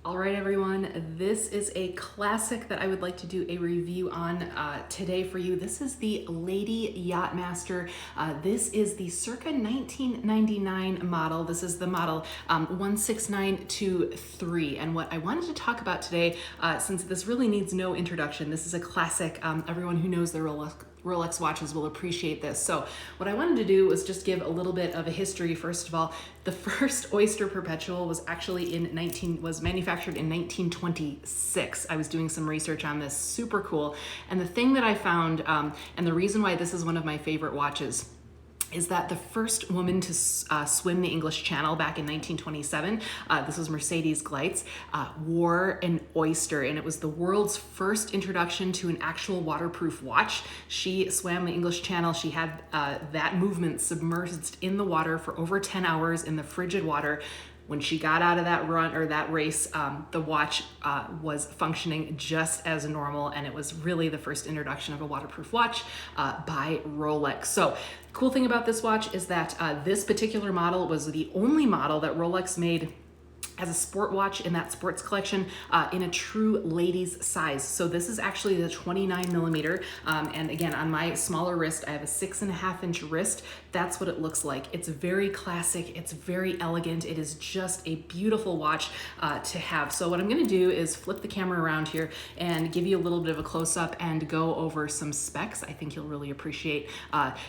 All right, everyone, this is a classic that I would like to do a review on today for you. This is the Lady Yacht-Master. This is the circa 1999 model. This is the model 16923. And what I wanted to talk about today, since this really needs no introduction, this is a classic. Everyone who knows their Rolex watches will appreciate this. So what I wanted to do was just give a little bit of a history. First of all, the first Oyster Perpetual was actually was manufactured in 1926. I was doing some research on this, super cool. And the thing that I found, and the reason why this is one of my favorite watches, is that the first woman to swim the English Channel back in 1927, this was Mercedes Gleitz, wore an oyster, and it was the world's first introduction to an actual waterproof watch. She swam the English Channel. She had that movement submerged in the water for over 10 hours in the frigid water. When she got out of that run or that race, the watch was functioning just as normal, and it was really the first introduction of a waterproof watch by Rolex. So cool thing about this watch is that this particular model was the only model that Rolex made as a sport watch in that sports collection in a true ladies size. So this is actually the 29 millimeter. And again, on my smaller wrist, I have a 6.5 inch wrist. That's what it looks like. It's very classic. It's very elegant. It is just a beautiful watch to have. So what I'm gonna do is flip the camera around here and give you a little bit of a close up and go over some specs. I think you'll really appreciate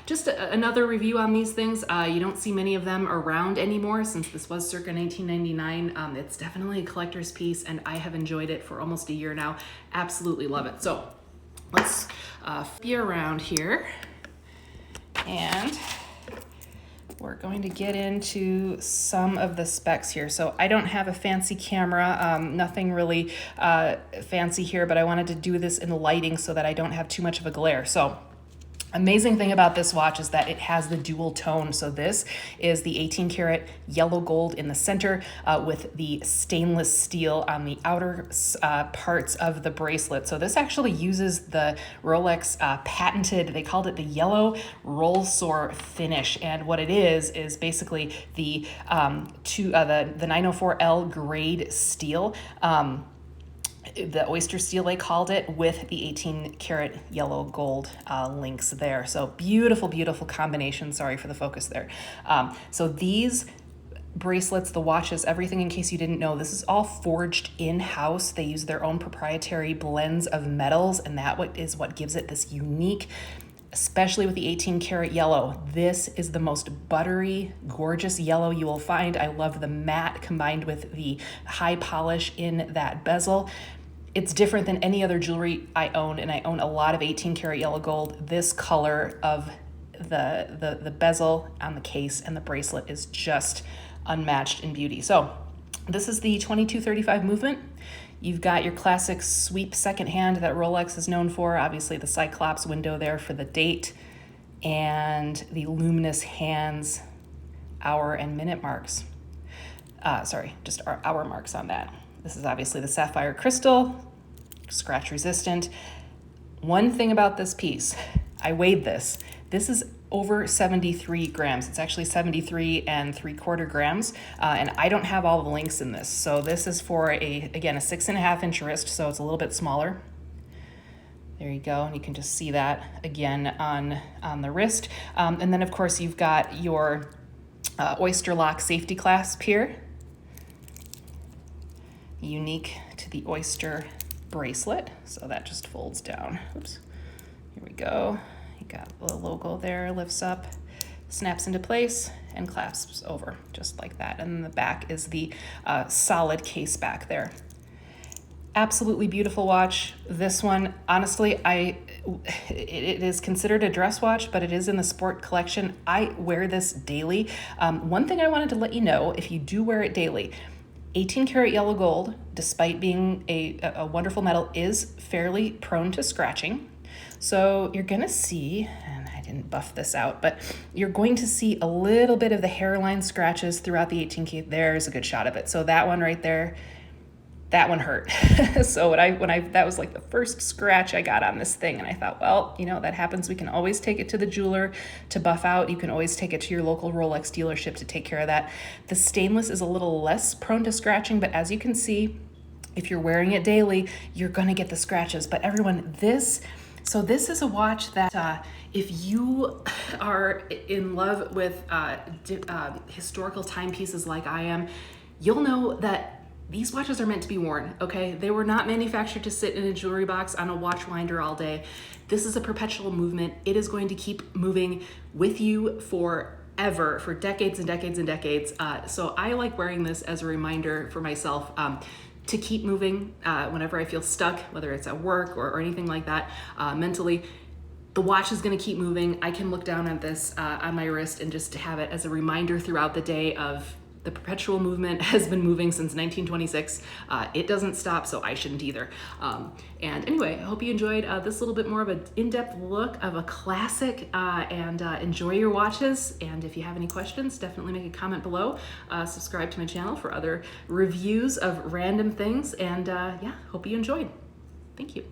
just another review on these things. You don't see many of them around anymore since this was circa 1999. It's definitely a collector's piece, and I have enjoyed it for almost a year now. Absolutely love it. So let's be around here, and we're going to get into some of the specs here. So I don't have a fancy camera, nothing really fancy here, but I wanted to do this in lighting so that I don't have too much of a glare. So amazing thing about this watch is that it has the dual tone. So this is the 18 karat yellow gold in the center with the stainless steel on the outer parts of the bracelet. So this actually uses the Rolex patented, they called it the yellow Rolesor finish. And what it is basically the 904L grade steel. The Oystersteel, they called it, with the 18 karat yellow gold links there. So beautiful, beautiful combination. Sorry for the focus there. So these bracelets, the watches, everything, in case you didn't know, this is all forged in-house. They use their own proprietary blends of metals, and that is what gives it this unique, especially with the 18 karat yellow. This is the most buttery, gorgeous yellow you will find. I love the matte combined with the high polish in that bezel. It's different than any other jewelry I own, and I own a lot of 18 karat yellow gold. This color of the bezel on the case and the bracelet is just unmatched in beauty. So this is the 2235 movement. You've got your classic sweep second hand that Rolex is known for. Obviously the Cyclops window there for the date, and the luminous hands, hour and minute marks. Sorry, just our hour marks on that. This is obviously the sapphire crystal, scratch resistant. One thing about this piece, I weighed this. This is over 73 grams. It's actually 73 3/4 grams. And I don't have all the links in this. So this is for again, a 6.5 inch wrist. So it's a little bit smaller. There you go. And you can just see that again on the wrist. And then of course you've got your Oysterlock safety clasp here, unique to the Oyster bracelet. So that just folds down. Oops. Here we go. You got the logo there, lifts up, snaps into place, and clasps over just like that. And then the back is the solid case back there. Absolutely beautiful watch. This one, honestly, it is considered a dress watch, but it is in the sport collection. I wear this daily. One thing I wanted to let you know, if you do wear it daily, 18 karat yellow gold, despite being a wonderful metal, is fairly prone to scratching. So you're gonna see, and I didn't buff this out, but you're going to see a little bit of the hairline scratches throughout the 18K. There's a good shot of it. So that one right there, that one hurt. So that was like the first scratch I got on this thing. And I thought, well, you know, that happens. We can always take it to the jeweler to buff out. You can always take it to your local Rolex dealership to take care of that. The stainless is a little less prone to scratching, but as you can see, If you're wearing it daily, you're gonna get the scratches. But everyone, this is a watch that if you are in love with historical timepieces like I am, you'll know that these watches are meant to be worn, okay? They were not manufactured to sit in a jewelry box on a watch winder all day. This is a perpetual movement. It is going to keep moving with you forever, for decades and decades and decades. So I like wearing this as a reminder for myself to keep moving whenever I feel stuck, whether it's at work or anything like that, mentally. The watch is gonna keep moving. I can look down at this on my wrist and just have it as a reminder throughout the day of the perpetual movement has been moving since 1926. It doesn't stop, so I shouldn't either. And anyway, I hope you enjoyed this little bit more of an in-depth look of a classic, and enjoy your watches. And if you have any questions, definitely make a comment below. Subscribe to my channel for other reviews of random things. And yeah, hope you enjoyed. Thank you.